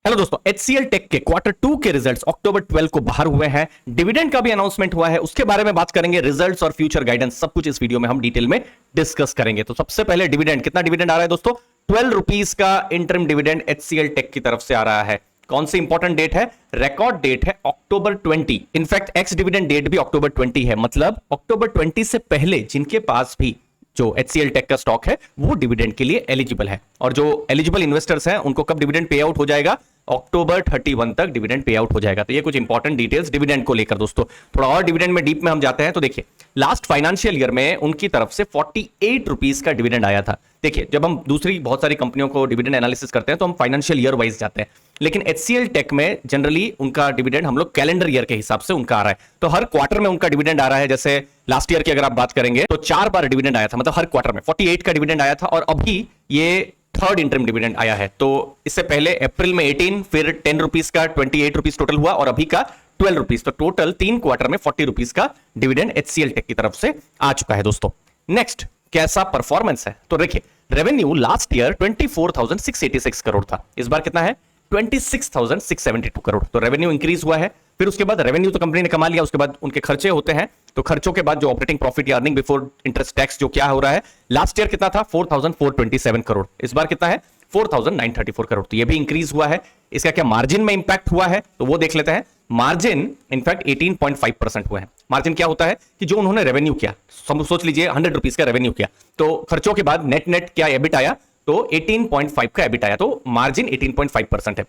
Hello दोस्तों, HCL take के quarter 2 के रिजल्ट्स अक्टूबर 12 को बाहर हुए हैं। डिविडेंड का भी अनाउंसमेंट हुआ है, उसके बारे में बात करेंगे। रिजल्ट्स और फ्यूचर गाइडेंस सब कुछ इस वीडियो में हम डिटेल में डिस्कस करेंगे। तो सबसे पहले डिविडेंड, कितना डिविडेंड आ रहा है दोस्तों? 12 रुपीज का इंटरम डिविडेंड HCL टेक की तरफ से आ रहा है। कौन सी इंपॉर्टेंट डेट है? रिकॉर्ड डेट है अक्टूबर 20। इनफैक्ट एक्स डिविडेंड डेट भी अक्टूबर 20 है, मतलब अक्टूबर 20 से पहले जिनके पास भी जो HCL टेक का स्टॉक है वो डिविडेंड के लिए एलिजिबल है। और जो एलिजिबल इन्वेस्टर्स हैं उनको कब डिविडेंड पे आउट हो जाएगा? अक्टूबर 31 तक डिविडेंड पे आउट हो जाएगा। तो ये कुछ इंपॉर्टेंट डिटेल्स डिविडेंड को लेकर दोस्तों। थोड़ा और डिविडेंड में डीप में हम जाते हैं तो देखिए, लास्ट फाइनेंशियल ईयर में उनकी तरफ से 48 रुपीज का डिविडेंड आया था। देखिए, जब हम दूसरी बहुत सारी कंपनियों को डिविडेंड एनालिसिस करते हैं तो हम फाइनेंशियल ईयर वाइज जाते हैं, लेकिन HCL टेक में जनरली उनका डिविडेंड हम लोग कैलेंडर ईयर के हिसाब से उनका आ रहा है। तो हर क्वार्टर में उनका डिविडेंड आ रहा है। जैसे लास्ट ईयर की अगर आप बात करेंगे तो 4 बार डिविडेंड आया था, मतलब हर क्वार्टर में 48 का डिविडेंड आया था। और अभी ये थर्ड इंटरम डिविडेंड आया है। तो इससे पहले अप्रैल में 18, फिर 10 रुपीज का 28 रुपीज टोटल हुआ, और अभी का 12 रुपीज। तो टोटल 3 क्वार्टर में 40 रुपीज का डिविडेंड HCL टेक की तरफ से आ चुका है दोस्तों। नेक्स्ट, कैसा परफॉर्मेंस है? तो देखिए, रेवेन्यू लास्ट ईयर 24,686 करोड़ था, इस बार कितना है? 26,672 करोड़। तो रेवेन्यू इंक्रीज हुआ है। फिर उसके बाद रेवेन्यू तो कंपनी ने कमा लिया, उसके बाद उनके खर्चे होते हैं। तो खर्चों के बाद जो ऑपरेटिंग प्रॉफिट या अर्निंग बिफोर इंटरेस्ट टैक्स जो क्या हो रहा है, लास्ट ईयर कितना था? 4,427 करोड़, इस बार कितना है? 4,934 करोड़। तो ये भी इंक्रीज हुआ है। इसका क्या मार्जिन में इंपैक्ट हुआ है तो वो देख लेते हैं। मार्जिन इनफैक्ट 18.5% हुआ है। मार्जिन क्या होता है कि जो उन्होंने रेवेन्यू किया, सोच लीजिए 100 रुपीज का रेवेन्यू किया, तो खर्चों के बाद नेट नेट क्या एबिट आया? तो 18.5 का एबिट आया। तो मार्जिन 18.5% है।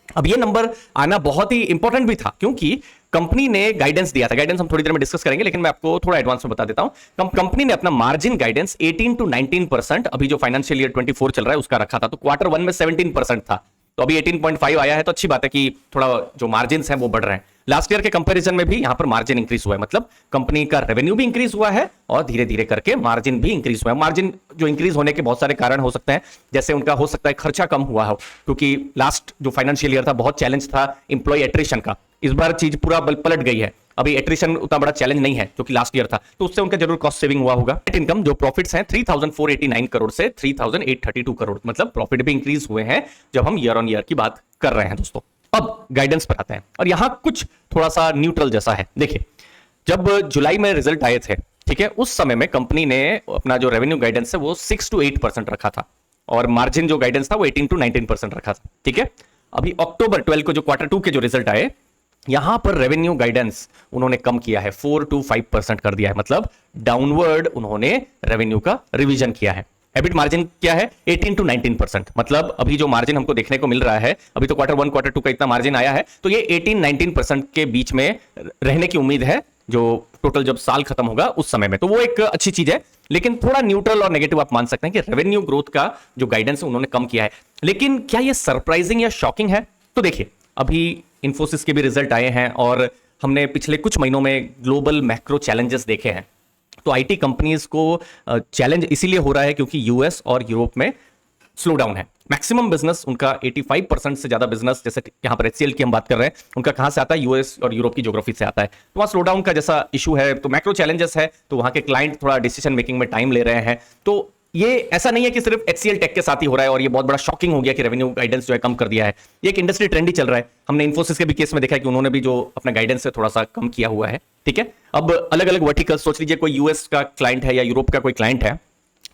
अब ये नंबर आना बहुत ही इंपॉर्टेंट भी था, क्योंकि कंपनी ने गाइडेंस दिया था। गाइडेंस हम थोड़ी देर में डिस्कस करेंगे, लेकिन मैं आपको थोड़ा एडवांस में बता देता हूं। कंपनी ने अपना मार्जिन गाइडेंस 18 to 19% अभी जो फाइनेंशियल ईयर 24 चल रहा है उसका रखा था। तो क्वार्टर 1 में 17% था, तो अभी 18.5 आया है। तो अच्छी बात है कि थोड़ा जो मार्जिन है वो बढ़ रहे हैं। लास्ट ईयर के कंपैरिजन में भी यहां पर मार्जिन इंक्रीज हुआ है, मतलब कंपनी का रेवेन्यू भी इंक्रीज हुआ है और धीरे धीरे करके मार्जिन भी इंक्रीज हुआ है। मार्जिन जो इंक्रीज होने के बहुत सारे कारण हो सकते हैं, जैसे उनका हो सकता है खर्चा कम हुआ हो, क्योंकि लास्ट जो फाइनेंशियल ईयर था बहुत चैलेंज था इंप्लॉय एट्रिशन का। इस बार चीज पूरा पलट गई है। अभी एट्रिशन उतना बड़ा चैलेंज नहीं है जो कि लास्ट ईयर था, तो उससे उनका जरूर कॉस्ट सेविंग हुआ होगा। नेट इनकम जो प्रॉफिट्स हैं 3,489 करोड़ से 3,832 करोड़, मतलब प्रॉफिट भी इंक्रीज हुए हैं जब हम ईयर ऑन ईयर की बात कर रहे हैं दोस्तों। अब गाइडेंस पर आते हैं, और यहां कुछ थोड़ा सा न्यूट्रल जैसा है। देखिए, जब जुलाई में रिजल्ट आए थे, ठीक है, उस समय में कंपनी ने अपना जो रेवेन्यू गाइडेंस है वो 6 to 8% रखा था, और मार्जिन जो गाइडेंस था वो 18 to 19% रखा था। ठीक है, अभी अक्टूबर 12 को जो क्वार्टर 2 के जो रिजल्ट आए, यहां पर रेवेन्यू गाइडेंस उन्होंने कम किया है, 4 to 5% कर दिया है, मतलब डाउनवर्ड उन्होंने रेवेन्यू का रिवीजन किया है। एबिट मार्जिन क्या है? 18 to 19%, मतलब अभी जो मार्जिन हमको देखने को मिल रहा है, अभी तो क्वार्टर 1 क्वार्टर 2 का इतना मार्जिन आया है, तो ये 18-19% के बीच में रहने की उम्मीद है जो टोटल जब साल खत्म होगा उस समय में। तो वो एक अच्छी चीज है, लेकिन थोड़ा न्यूट्रल और नेगेटिव आप मान सकते हैं कि रेवेन्यू ग्रोथ का जो गाइडेंस है उन्होंने कम किया है। लेकिन क्या ये सरप्राइजिंग या शॉकिंग है? तो देखिए, अभी इंफोसिस के भी रिजल्ट आए हैं, और हमने पिछले कुछ महीनों में ग्लोबल मैक्रो चैलेंजेस देखे हैं। तो आईटी कंपनीज को चैलेंज इसीलिए हो रहा है क्योंकि यूएस और यूरोप में स्लो डाउन है। मैक्सिमम बिजनेस उनका 85% से ज्यादा बिजनेस, जैसे यहां पर HCL की हम बात कर रहे हैं, उनका कहां से आता है? यूएस और यूरोप की ज्योग्राफी से आता है। तो वहां स्लो डाउन का जैसा इशू है, तो मैक्रो चैलेंजेस है, तो वहां के क्लाइंट थोड़ा डिसीजन मेकिंग में टाइम ले रहे हैं। तो ये ऐसा नहीं है कि सिर्फ HCL टेक के साथ ही हो रहा है और ये बहुत बड़ा शॉकिंग हो गया कि रेवेन्यू गाइडेंस जो है कम कर दिया है। ये एक इंडस्ट्री ट्रेंड ही चल रहा है। हमने इन्फोसिस के भी केस में देखा है कि उन्होंने भी जो अपना गाइडेंस है थोड़ा सा कम किया हुआ है। ठीक है, अब अलग अलग वर्टिकल सोच लीजिए, कोई यूएस का क्लाइंट है या यूरोप का कोई क्लाइंट है,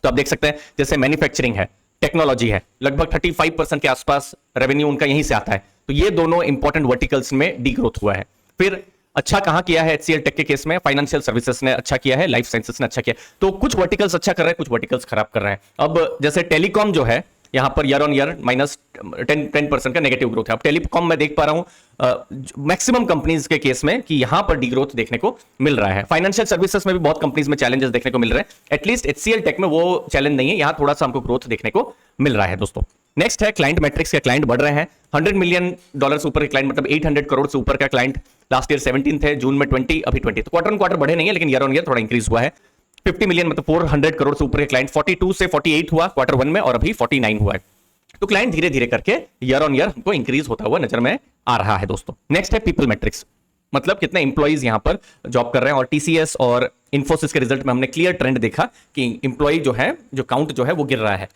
तो आप देख सकते हैं जैसे मैन्युफैक्चरिंग है, टेक्नोलॉजी है, लगभग 35% के आसपास रेवेन्यू उनका यहीं से आता है। तो ये दोनों इंपॉर्टेंट वर्टिकल्स में डी ग्रोथ हुआ है। फिर अच्छा कहां किया है HCL टेक के केस में? फाइनेंशियल सर्विसेज ने अच्छा किया है, लाइफ साइंसेस ने अच्छा किया। तो कुछ वर्टिकल्स अच्छा कर रहे हैं, कुछ वर्टिकल्स खराब कर रहे हैं। अब जैसे टेलीकॉम जो है, यहां पर ईयर ऑन ईयर -10% का नेगेटिव ग्रोथ है। अब टेलीकॉम मैं देख पा रहा हूं मैक्सिमम कंपनीज के केस में कि यहां पर डी ग्रोथ देखने को मिल रहा है। फाइनेंशियल सर्विसेज में भी बहुत कंपनीज में चैलेंजेस देखने को मिल रहे हैं। एटलीस्ट HCL टेक में वो चैलेंज नहीं है, यहां थोड़ा सा हमको ग्रोथ देखने को मिल रहा है दोस्तों। नेक्स्ट है क्लाइंट मैट्रिक्स के क्लाइंट बढ़ रहे हैं। $100 मिलियन से ऊपर के क्लाइंट, मतलब 800 करोड़ से ऊपर का क्लाइंट लास्ट ईयर 17 थे, जून में 20, अभी 20। तो क्वार्टर ऑन क्वार्टर बढ़े नहीं है, लेकिन ईयर ऑन ईयर थोड़ा इंक्रीज हुआ है। 50 मिलियन मतलब 400 करोड़ से ऊपर के क्लाइंट 42 से 48 हुआ क्वार्टर 1 में, और अभी 49 हुआ है। तो क्लाइंट धीरे धीरे करके ईयर ऑन ईयर हमको इंक्रीज होता हुआ नजर में आ रहा है दोस्तों। नेक्स्ट है पीपल मैट्रिक्स, मतलब कितने इंप्लॉइज यहां पर जॉब कर रहे हैं। और TCS और इंफोसिस के रिजल्ट में हमने क्लियर ट्रेंड देखा कि इंप्लॉय जो है, जो काउंट जो है वो गिर रहा है।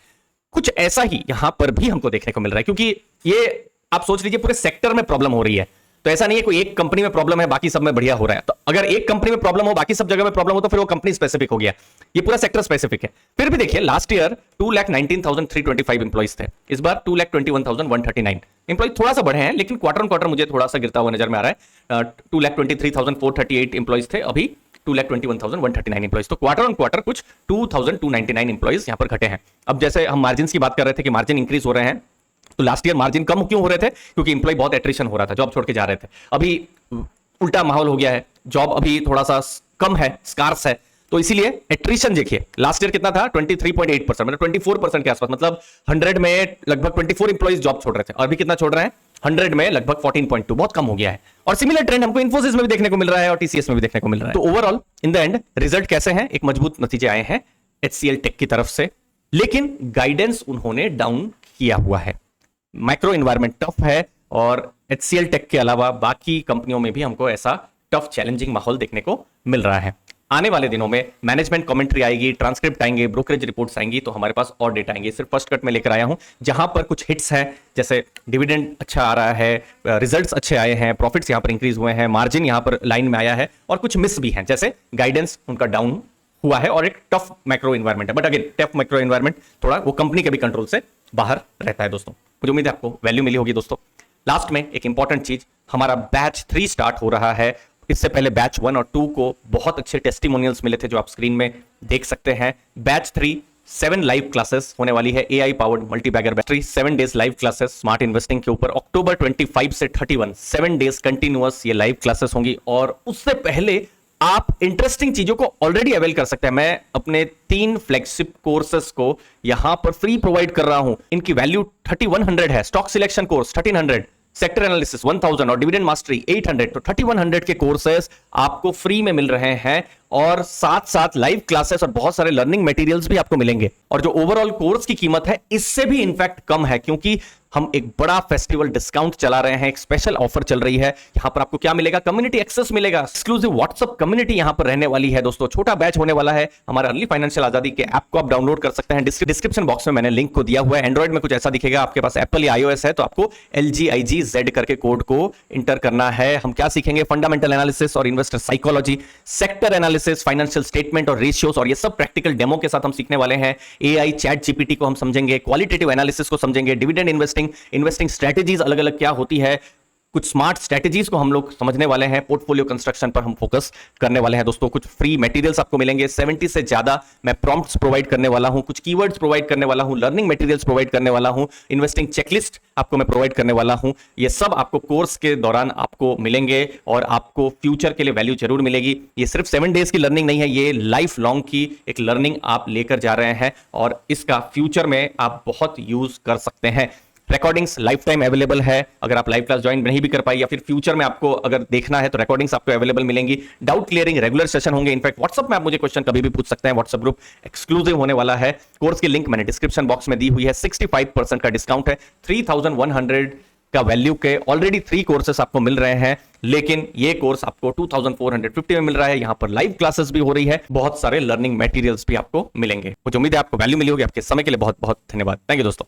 कुछ ऐसा ही यहां पर भी हमको देखने को मिल रहा है, क्योंकि ये आप सोच लीजिए पूरे सेक्टर में प्रॉब्लम हो रही है। तो ऐसा नहीं है कोई एक कंपनी में प्रॉब्लम है बाकी सब में बढ़िया हो रहा है। तो अगर एक कंपनी में प्रॉब्लम हो बाकी सब जगह में प्रॉब्लम हो तो फिर वो कंपनी स्पेसिफिक हो गया, ये पूरा सेक्टर स्पेसिफिक है। फिर भी देखिए लास्ट ईयर 2,19,325 एम्प्लॉइज थे, इस बार 2,21,139 एम्प्लॉइज थोड़ा सा बढ़े हैं, लेकिन क्वार्टर ऑन क्वार्टर मुझे थोड़ा सा गिरता हुआ नजर में आ रहा है। 2,23,438 एम्प्लॉइज थे, अभी 2,21,139 एम्प्लॉइज। तो क्वार्टर ऑन क्वार्टर कुछ 2,299 एम्प्लॉइज यहां पर घटे हैं। अब जैसे हम मार्जिन की बात कर रहे थे कि मार्जिन इंक्रीज हो रहे हैं, तो लास्ट ईयर मार्जिन कम क्यों हो रहे थे? क्योंकि इंप्लॉय बहुत एट्रिशन हो रहा था, जॉब छोड़ के जा रहे थे। अभी उल्टा माहौल हो गया है, जॉब अभी थोड़ा सा कम है, स्कार्स है, तो इसीलिए एट्रिशन देखिए लास्ट ईयर कितना था 23.8%, मतलब 24% के आसपास, मतलब 100 में लगभग 24 इंप्लॉइज जॉब छोड़ रहे थे, और अभी कितना छोड़ रहे हैं 100 में लगभग 14.2, बहुत कम हो गया है। और सिमिलर ट्रेंड हमको इन्फोसिस में भी देखने को मिल रहा है और टीसीएस में भी देखने को मिल रहा है। तो overall in the end result कैसे हैं? एक मजबूत नतीजे आए हैं एचसीएल टेक की तरफ से, लेकिन गाइडेंस उन्होंने डाउन किया हुआ है। मैक्रो एनवायरनमेंट टफ है और एचसीएल टेक के अलावा बाकी कंपनियों में भी हमको ऐसा टफ चैलेंजिंग माहौल देखने को मिल रहा है। आने वाले दिनों में मैनेजमेंट कमेंट्री आएगी, ट्रांसक्रिप्ट आएंगे, ब्रोकरेज रिपोर्ट्स आएंगी, तो हमारे पास और डेटा आएंगे। सिर्फ फर्स्ट कट में लेकर आया हूं, जहां पर कुछ हिट्स हैं, जैसे डिविडेंड अच्छा आ रहा है, रिजल्ट्स अच्छे आए हैं, प्रॉफिट्स यहां पर इंक्रीज हुए हैं, मार्जिन यहां पर लाइन में आया है, और कुछ मिस भी हैं, जैसे गाइडेंस उनका डाउन हुआ है और एक टफ मैक्रो एनवायरनमेंट है। But again tough macro environment थोड़ा वो कंपनी के भी कंट्रोल से बाहर रहता है दोस्तों। मुझे उम्मीद है आपको वैल्यू मिली होगी दोस्तों। लास्ट में एक इंपॉर्टेंट चीज, हमारा बैच 3 स्टार्ट हो रहा है। इससे पहले बैच 1 और 2 को बहुत अच्छे टेस्टिमोनियल्स मिले थे, जो आप स्क्रीन में देख सकते हैं। बैच 3 7 लाइव क्लासेस होने वाली है, AI powered multibagger battery, 7 days live classes smart investing के ऊपर। अक्टूबर 25 से 31 7 डेज कंटिन्यूअस ये लाइव क्लासेस होंगी। और उससे पहले आप इंटरेस्टिंग चीजों को ऑलरेडी अवेल कर सकते हैं। मैं अपने 3 फ्लैगशिप कोर्सेस को यहां पर फ्री प्रोवाइड कर रहा हूं। इनकी वैल्यू 3100 है। Stock selection course 1300, sector analysis 1000 और डिविडेंड मास्टरी 800। तो 3100 के कोर्सेस आपको फ्री में मिल रहे हैं, और साथ साथ लाइव क्लासेस और बहुत सारे लर्निंग मटेरियल्स भी आपको मिलेंगे। और जो ओवरऑल कोर्स की कीमत है इससे भी इनफैक्ट कम है, क्योंकि हम एक बड़ा फेस्टिवल डिस्काउंट चला रहे हैं, एक स्पेशल ऑफर चल रही है। यहां पर आपको क्या मिलेगा? कम्युनिटी एक्सेस मिलेगा, एक्सक्लूसिव व्हाट्सएप कम्युनिटी यहां पर रहने वाली है दोस्तों। छोटा बैच होने वाला है। हमारा अर्ली फाइनेंशियल आजादी के ऐप को आप डाउनलोड कर सकते हैं, डिस्क्रिप्शन बॉक्स में मैंने लिंक को दिया हुआ है। एंड्रॉइड में कुछ ऐसा दिखेगा, आपके पास एप्पल या iOS है तो आपको LGIGZ करके कोड को इंटर करना है। हम क्या सीखेंगे? फंडामेंटल एनालिसिस और investor psychology, sector analysis, financial statement और रेशियोज, और ये सब प्रैक्टिकल डेमो के साथ हम सीखने वाले हैं। AI चैट जीपीटी को हम समझेंगे, क्वालिटेटिव एनालिसिस को समझेंगे, डिविडेंड इन्वेस्टिंग स्ट्रेटेजीज अलग अलग क्या होती है, कुछ स्मार्ट स्ट्रेटेजीज को हम लोग समझने वाले हैं। पोर्टफोलियो कंस्ट्रक्शन पर हम फोकस करने वाले हैं दोस्तों। कुछ फ्री मटेरियल्स आपको मिलेंगे, 70 से ज्यादा मैं प्रॉम्प्ट्स प्रोवाइड करने वाला हूं, कुछ कीवर्ड्स प्रोवाइड करने वाला हूं, लर्निंग मटेरियल्स प्रोवाइड करने वाला हूं, इन्वेस्टिंग चेकलिस्ट आपको मैं प्रोवाइड करने वाला हूं। ये सब आपको कोर्स के दौरान आपको मिलेंगे, और आपको फ्यूचर के लिए वैल्यू जरूर मिलेगी। ये सिर्फ 7 डेज की लर्निंग नहीं है, ये लाइफ लॉन्ग की एक लर्निंग आप लेकर जा रहे हैं, और इसका फ्यूचर में आप बहुत यूज कर सकते हैं। रिकॉर्डिंग्स लाइफ टाइम अवेलेबल है, अगर आप लाइव क्लास ज्वाइन नहीं भी कर पाए या फिर फ्यूचर में आपको अगर देखना है तो रिकॉर्डिंग्स आपको अवेलेबल मिलेंगी। डाउट क्लियरिंग रेगुलर सेशन होंगे। इनफैक्ट व्हाट्सएप में आप मुझे क्वेश्चन कभी भी पूछ सकते हैं। व्हाट्सएप ग्रुप एक्सक्लूसिव होने वाला है। कोर्स की लिंक मैंने डिस्क्रिप्शन बॉक्स में दी हुई है। 65% का डिस्काउंट है। 3100 का वैल्यू के ऑलरेडी 3 कोर्सेस आपको मिल रहे हैं, लेकिन ये कोर्स आपको 2450 में मिल रहा है। यहां पर लाइव क्लासेस भी हो रही है, बहुत सारे लर्निंग मटेरियल्स भी आपको मिलेंगे। मुझे उम्मीद है आपको वैल्यू मिली होगी। आपके समय के लिए बहुत बहुत धन्यवाद। थैंक यू दोस्तों।